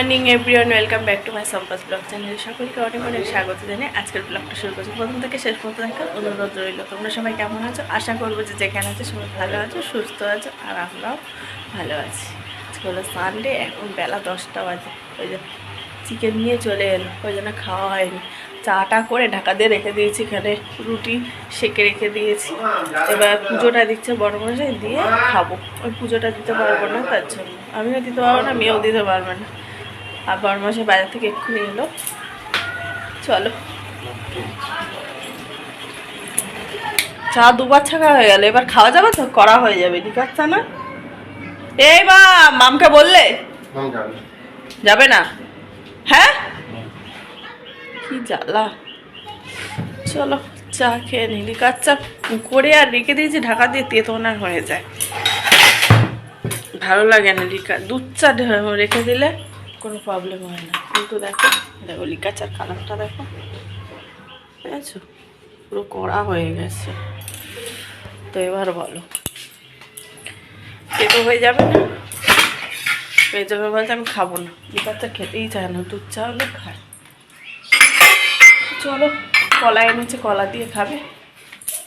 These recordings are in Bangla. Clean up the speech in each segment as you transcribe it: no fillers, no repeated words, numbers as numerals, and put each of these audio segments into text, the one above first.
Morning everyone, welcome back to my compass blog channel. সকলকে অনেক অনেক স্বাগত জানিয়ে আজকের ব্লগটা শুরু করছি। প্রথম থেকে শেষ পর্যন্ত দেখার অনুরোধ রইল। তোমরা সবাই কেমন আছো? আশা করবো যে যেখানে আছো সবাই ভালো আছো, সুস্থ আছো, আর আমরাও ভালো আছি। আজকে হলো সানডে, এখন বেলা 10টা বাজে। ওই যে চিকেন নিয়ে চলে এলো, ওই জন্য খাওয়া হয়নি। চাটা করে ঢাকা দিয়ে রেখে দিয়েছি, এখানে রুটি সেঁকে রেখে দিয়েছি। এবার পুজোটা দিচ্ছে বড় মশাই, দিয়ে খাবো। ওই পুজোটা দিতে পারবো না, তার জন্য আমিও দিতে পারবো না, মেয়েও দিতে পারবে না। আর বড় মশাই বাজার থেকে এক্ষুনি এলো। চলো, চা দুবার ছাকা হয়ে গেল, এবার খাওয়া যাবে তো, করা হয়ে যাবে। ঠিক আছে না? এই বা মামকে বললে যাবে না? হ্যাঁ, কি জ্বালা। চলো চা খেয়ে নি। লিকার চা করে আর রেখে দিয়েছি ঢাকা দিয়ে, তেতো না হয়ে যায়, ভালো লাগে না। লিকার দুধ চা রেখে দিলে কোনো প্রবলেম হয় না, কিন্তু দেখো দেখো লিকার চার কালারটা দেখো, বুঝেছো? পুরো কড়া হয়ে গেছে। তো এবার বলো, তেতো হয়ে যাবে না? এই জন্য বলছে আমি খাবো না, লিকার চা খেতেই চায় না, দুধ চা হলে খায়। চলো, কলা এনেছে, কলা দিয়ে খাবে,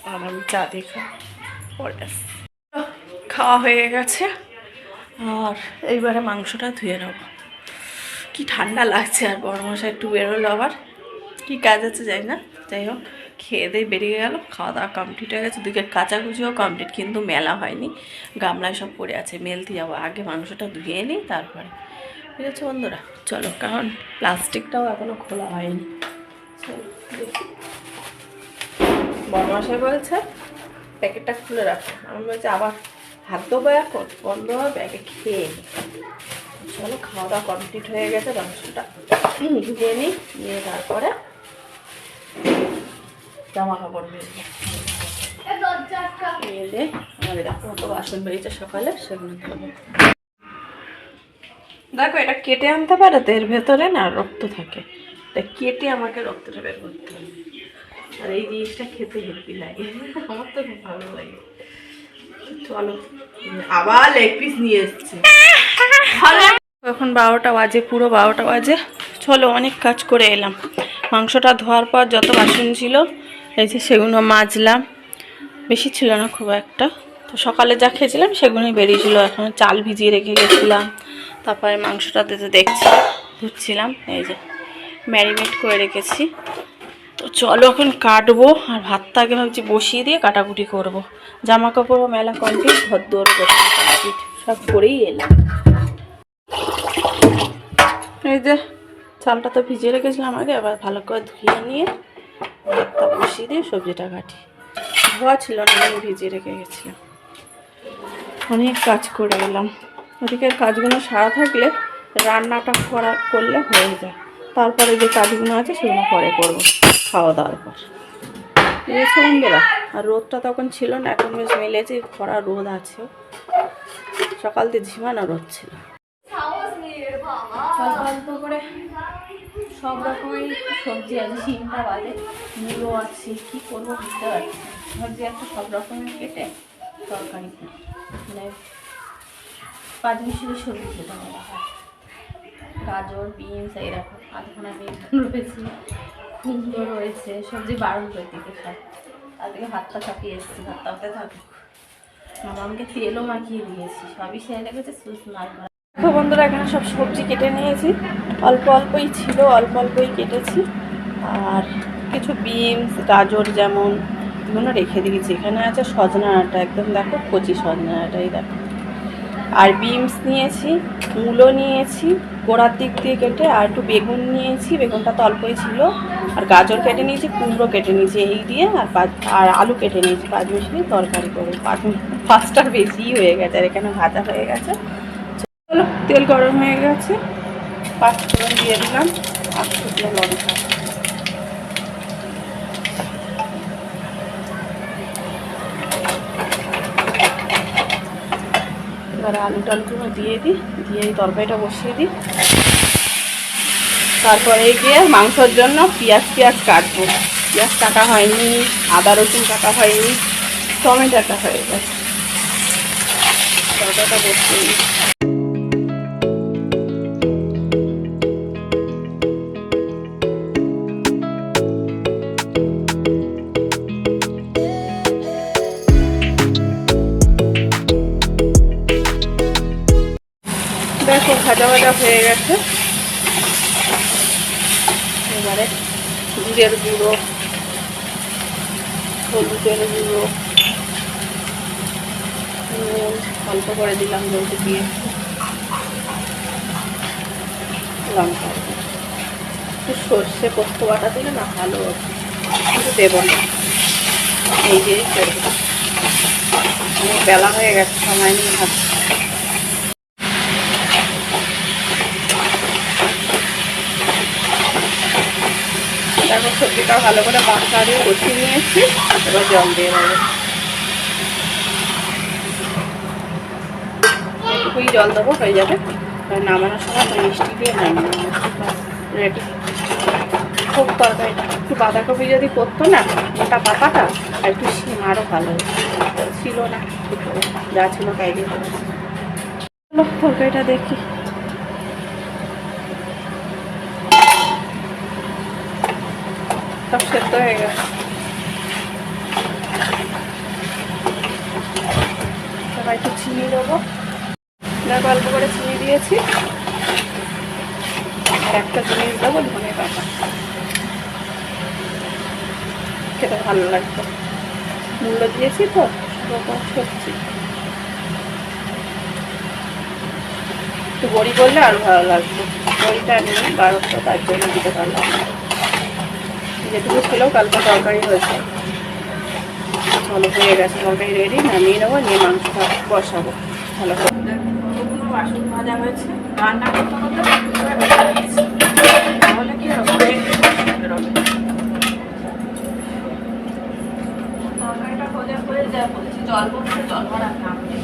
আর আমি চা দিয়ে খাবো পরে। খাওয়া হয়ে গেছে, আর এইবারে মাংসটা ধুয়ে নেবো। কি ঠান্ডা লাগছে, আর বড় মশাই একটু বেরোলো, আবার কি কাজ আছে যাই না। যাই হোক, খেয়ে দিয়ে বেরিয়ে গেল, খাওয়া দাওয়া কমপ্লিট হয়ে গেছে, দুদিকে কাচাকুচিও কমপ্লিট, কিন্তু মেলা হয়নি, গামলায় সব পড়ে আছে, মেলতে যাবো। আগে মাংসটা ধুয়ে নিই, তারপরে। ঠিক আছে বন্ধুরা, চলো, কারণ প্লাস্টিকটাও এখনো খোলা হয়নি। চলো দেখি। বড় মশাই বলছে প্যাকেটটা খুলে রাখো, আমি বলছি আবার হাত দেবো, এখন বন্ধ হবে, ব্যাগে খেয়ে নিই। চলো, খাওয়া দাওয়া কমপ্লিট হয়ে গেছে, মাংসটা ধুয়ে নিই, নিয়ে তারপরে জামা কাপড় বেরোবো। মেলে আমাদের দেখো মতো বাসন বেরিয়েছে সকালে, সেগুলো খাবো। দেখো, এটা কেটে আনতে পারে তো, এর ভেতরে না রক্ত থাকে, তাই কেটে আমাকে রক্তটা বের করতে হবে। আর এই জিনিসটা খেতে হেপি লাগে, আমার তো খুব ভালো লাগে। চলো, আবার লেগ পিস নিয়ে এসছে। এখন 12টা বাজে, পুরো 12টা বাজে। চলো, অনেক কাজ করে এলাম। মাংসটা ধোয়ার পর যত বাসন ছিল এই যে সেগুলো মাজলাম, বেশি ছিল না খুব একটা। তো সকালে যা খেয়েছিলাম সেগুলোই বেরিয়েছিল। এখন চাল ভিজিয়ে রেখে গেছিলাম, তারপরে মাংসটা দেখছি ধুচ্ছিলাম, এই যে ম্যারিনেট করে রেখেছি। তো চলো এখন কাটবো, আর ভাতটা আগে ভাবছি বসিয়ে দিয়ে কাটাকুটি করবো। জামা কাপড়ও মেলা কমপ্লিট, ঘর দৌড় কমপ্লিট, সব করেই এলাম। এই যে চালটা তো ভিজিয়ে রেখেছিলাম আগে, আবার ভালো করে ধুয়ে নিয়ে ভাতটা বসিয়ে দিয়ে সবজিটা কাটি। ধোয়া ছিল না, আমি ভিজিয়ে রেখে গেছিলাম। অনেক কাজ করে এলাম, ওদিকের কাজগুলো সারা থাকলে রান্নাটা করলে হয়ে যায়। তারপরে যে কাজগুলো আছে সেগুলো পরে করবো খাওয়া দাওয়ার পর। বুঝেছো বন্ধুরা? আর রোদটা তখন ছিল না, এখন বেশ মিলেছে, খরা রোদ আছে। সকাল দিয়ে ঝিমানো রোদ ছিল। অল্প করে সব রকমের সবজি আছে, শিমটা বাদে মূলো আছে, কী করবো বুঝতে পারছি। ভাবছি একটা সব রকমের কেটে তরকারি করি, মানে পাঁচমিশালি সবজি যেটা বলা হয়। গাজর, বিনস, এইরকম আধখানা বিনস রয়েছে, কুমড়ো রয়েছে, সবজি বারণ করে দিতে সব। আজকে ভাতটা চাপিয়ে এসেছি, ভাতটা হতে থাকুক। আমাকে তেলও মাখিয়ে দিয়েছি, সবই সে লেগেছে সুস মাছ। তো বন্ধুরা, এখানে সব সবজি কেটে নিয়েছি, অল্প অল্পই ছিল, অল্প অল্পই কেটেছি। আর কিছু বিনস, গাজর যেমন, এগুলো রেখে দিয়েছি। এখানে আছে সজনা ডাঁটা, একদম দেখো কচি সজনা ডাঁটাই দেখো। আর বিনস নিয়েছি, মূলো নিয়েছি গোড়ার দিক দিয়ে কেটে, আর একটু বেগুন নিয়েছি, বেগুনটা তো অল্পই ছিল। আর গাজর কেটে নিয়েছি, কুমড়ো কেটে নিয়েছি, এই দিয়ে আর আলু কেটে নিয়েছি। পাঁচমিশালি তরকারি করে, পাঁচটার বেশিই হয়ে গেছে, আর এখানে ভাজা হয়ে গেছে। চলো, তেল গরম হয়ে গেছে, পাঁচফোড়ন দিয়ে দিলাম, আর শুকনো লঙ্কা। এবার আলু টালুগুলো দিয়ে দিই, দিয়ে এই তরকারিটা বসিয়ে দিই। তারপরে গিয়ে মাংসর জন্য পেঁয়াজ কাটবো। পেঁয়াজ কাটা হয়নি, আদা রসুন কাটা হয়নি, টমেটোটা হয়ে গেছে। তরকারিটা বসিয়ে দিই। ভাজা ভাজা হয়ে গেছে। এবারে জিরের গুঁড়ো, হলুদের গুঁড়ো, নুন অল্প করে দিলাম, জলদি দিয়ে লঙ্কা, একটু সর্ষে পোস্ত বাটা দিলে না ভালো, কিন্তু দেবো না, এই দিয়েই করবো। অনেক বেলা হয়ে গেছে, সময় নিয়ে ভাবছি। দেখো সবজিটা ভালো করে বাটা দিয়ে কষিয়ে নিয়েছি, এবার জল দিয়ে দেবো। একটুকুই জল দেবো, হয়ে যাবে। নামানোর সময় মিষ্টি দিয়ে নামিয়ে রেডি। খুব তরকারিটা একটু বাঁধাকপি যদি করতো না, মোটা পাতাটা, আর একটু শিম আরও ভালো ছিল না, যা ছিল তাই দিয়ে তরকারিটা দেখি। সব সেদ্ধ হয়ে গেছে, এবার একটু চিনি দেবো। দেখো অল্প করে চিনি দিয়েছি, আর একটা জিনিস দেবো, ধনে পাতা, খেতে ভালো লাগবে। মূল্য দিয়েছি তো রকম সবজি, একটু বড়ি করলে আরও ভালো লাগবে। বড়িটা নিয়ে 12টা, তার জন্য দিতে পারলাম। যেটুকু ছিল কালকে তরকারি হয়েছে, ভালো হয়ে গেছে, তরকারি রেডি। নামিয়ে নেবো, নিয়ে মাংসটা বসাবো। ভালো করে বাসন ভাজা হয়েছে, রান্না করতে করতে তাহলে কি হবে, তরকারিটা হয়ে যায়। বলেছি জল পড়ছে, জল ভরা কাম নেই।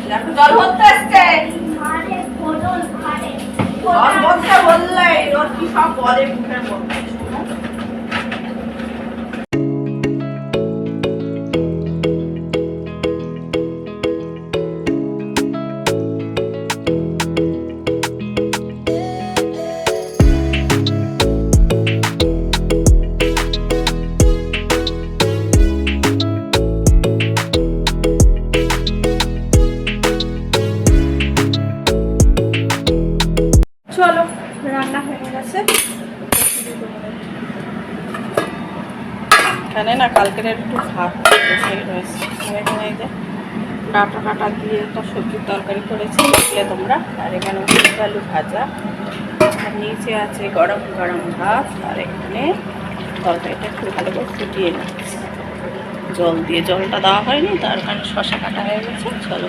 দেখো জল ভরতে আসছে, জল ভরতে বললে ওর কি সব বলে মুখের মধ্যে। চলো, রান্না হয়ে গেছে। এখানে না কালকের একটু ভাত বসেই রয়েছে, এখানে যে ডাটা কাটা দিয়ে একটা সবজির তরকারি করেছি, দেখলে তোমরা। আর এখানে আলু ভাজা, আর নিচে আছে গরম গরম ভাত। আর এখানে তরকারিটা একটু ভালো করে ফুটিয়ে নিচ্ছি জল দিয়ে, জলটা দেওয়া হয়নি, তার কারণে শসা কাটা হয়ে গেছে। চলো,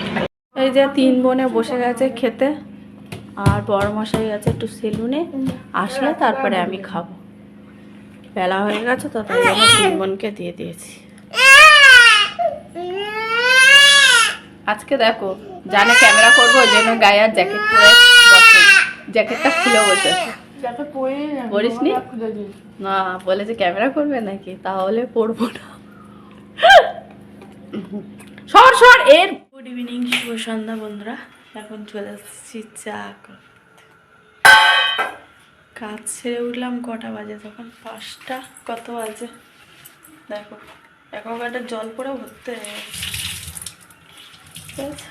এই যে 3 বোনে বসে গেছে খেতে, আর বড় মশাই আছে একটু সেলুনে, আসলে তারপরে আমি খাবো। বেলা হয়ে গেছে তো, তাই জন্য 3 বোনকে দিয়ে দিয়েছি। আজকে দেখো জানে ক্যামেরা করবো, ওই জন্য গায়ে আর জ্যাকেট পরে বসে, জ্যাকেটটা খুলে বসেছে। পরিসনি না, বলেছে ক্যামেরা করবে নাকি, তাহলে পরবো না। সর সর এর। গুড ইভিনিং, শুভ সন্ধ্যা বন্ধুরা। এখন চলে আসছি চা করতে। কাজ ছেড়ে উঠলাম কটা বাজে, তখন 5টা, কত বাজে দেখো, অ্যাকোয়াগার্ডের জল পরে ভরতে হয়ে গেছে।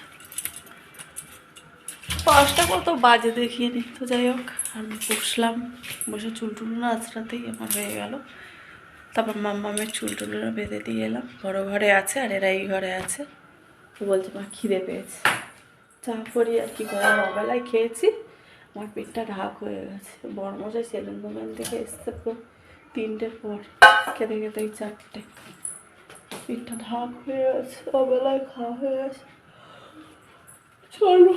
5টা কত বাজে দেখিয়ে নি, তো যাই হোক। আর বসলাম, বসে চুল টুলগুলো আজরাতেই আমার হয়ে গেল। তারপর মাম্মামের চুল টুলগুলো বেঁধে দিয়ে এলাম। বড় ঘরে আছে আর এরা এই ঘরে আছে। তো বলছে মা খিদে পেয়েছে, চা করি আর কি করা। অবেলায় খেয়েছি, আমার পেটটা ঢাক হয়ে গেছে। বড় মশাই সেলুন দোকান থেকে এসছে পুরো 3টের পর, খেতে খেতেই 4টে। পেটটা ঢাক হয়ে গেছে, অবেলায় খাওয়া হয়ে গেছে। চলো,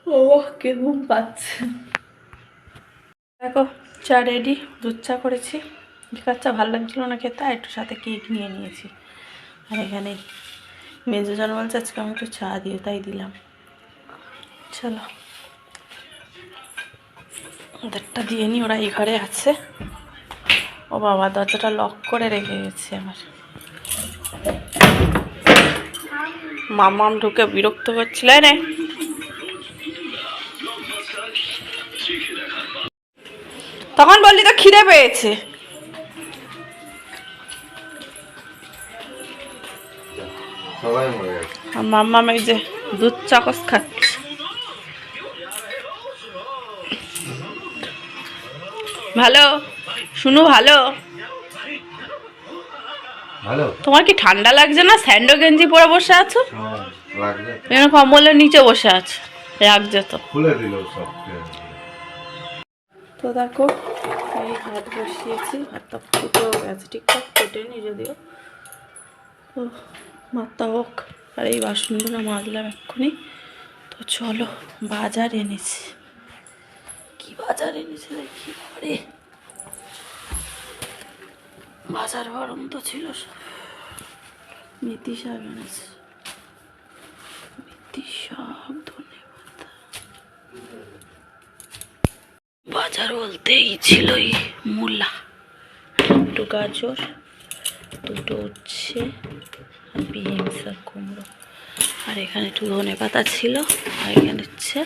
ও কে ঘুম পাচ্ছে। দেখো চা রেডি, দুধ চা করেছি। লিকার চা ভালো লাগছিল না খেতে, আর একটু সাথে কেক নিয়ে নিয়েছি। আর এখানে মেজোজন বলছে আজকে আমি একটু চা দিয়ে, তাই দিলাম। চলো ওদেরটা দিয়ে নি, ওরা এই ঘরে আছে। ও বাবা, দরজাটা লক করে রেখে গেছে আমার। মামাম ঢুকে বিরক্ত করছিল রে। তখন বললি তো খিদে পেয়েছে। সবাই মরে গেছে। আর মাম্মাম এই যে দুধ চাকস খাচ্ছে। ভালো শুনু, ভালো। তোমার কি ঠান্ডা লাগছে না? স্যান্ডো গেঞ্জি পরে বসে আছো, কম্বলের নিচে বসে আছো, রাখছে তো। খুলে দিল সব। তো দেখো এই ভাত বসিয়েছি, ভাতটা ফুটেও গেছে, ঠিকঠাক ফোটেনি যদিও, তো ভাতটা হোক। আর এই বাসনগুলো মাজলাম এক্ষুনি। তো চলো, বাজার এনেছি। কি বাজার এনেছে দেখি। আরে বাজার গরম তো ছিল সব। মেথি শাক এনেছে, মেথি শাক, ধনে পাতা। বাজার বলতেই ছিল এই মূলা, একটু গাজর, দুটো উচ্ছে, আর বিনস আর কুমড়ো। আর এখানে একটু ধনে পাতা ছিল, আর এখানে হচ্ছে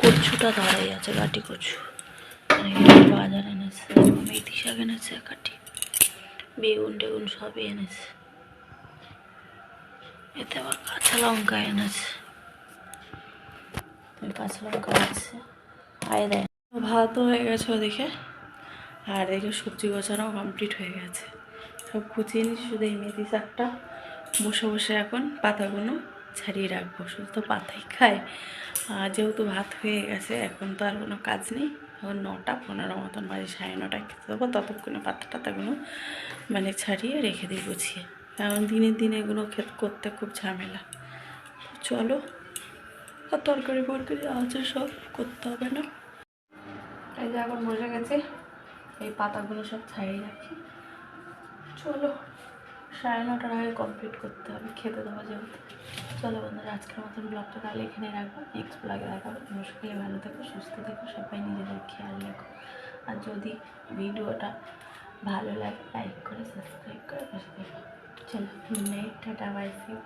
কচুটা ধরাই আছে, কাটি কচু। আর এখানে বাজার এনেছে, মেথি শাক এনেছে কাটি, বেগুন টেগুন সবই এনেছে। এতে আবার কাঁচা লঙ্কা এনেছে, কাঁচা লঙ্কা আছে। আয় দেয়। ভাতও হয়ে গেছে ওদিকে, আর এদিকে সবজি গোছানোও কমপ্লিট হয়ে গেছে। সব কুচিয়ে নিচ্ছি, শুধু এই মেথি শাকটা বসে বসে এখন পাতাগুলো ছাড়িয়ে রাখবো। শুধু তো পাতাই খায়। আর যেহেতু ভাত হয়ে গেছে, এখন তো আর কোনো কাজ নেই। এখন 9:15 মতন বাজে, 9:30টায় খেতে দেবো। ততক্ষণে পাতা টাতাগুলো মানে ছাড়িয়ে রেখে দিই গুছিয়ে, কারণ দিনের দিন এগুলো করতে খুব ঝামেলা। চলো, আর তরকারি ফরকারি আছে সব, করতে হবে না। এই যে এখন বসে গেছে, এই পাতাগুলো সব ছাড়িয়ে রাখি। চলো, 9:30টার আগে কমপ্লিট করতে হবে, খেতে দেওয়া যেহেতু। চলো বন্ধুরা, আজকের মতন ব্লগটা তাহলে এখানে রাখবো। নেক্সট ব্লগে দেখাবো। তোমরা সকলে ভালো থেকো, সুস্থ থেকো, সবাই নিজেদের খেয়াল রাখো। আর যদি ভিডিওটা ভালো লাগে, লাইক করে, সাবস্ক্রাইব করে পাশে থেকো। চলো, good night, tata, bye, see you.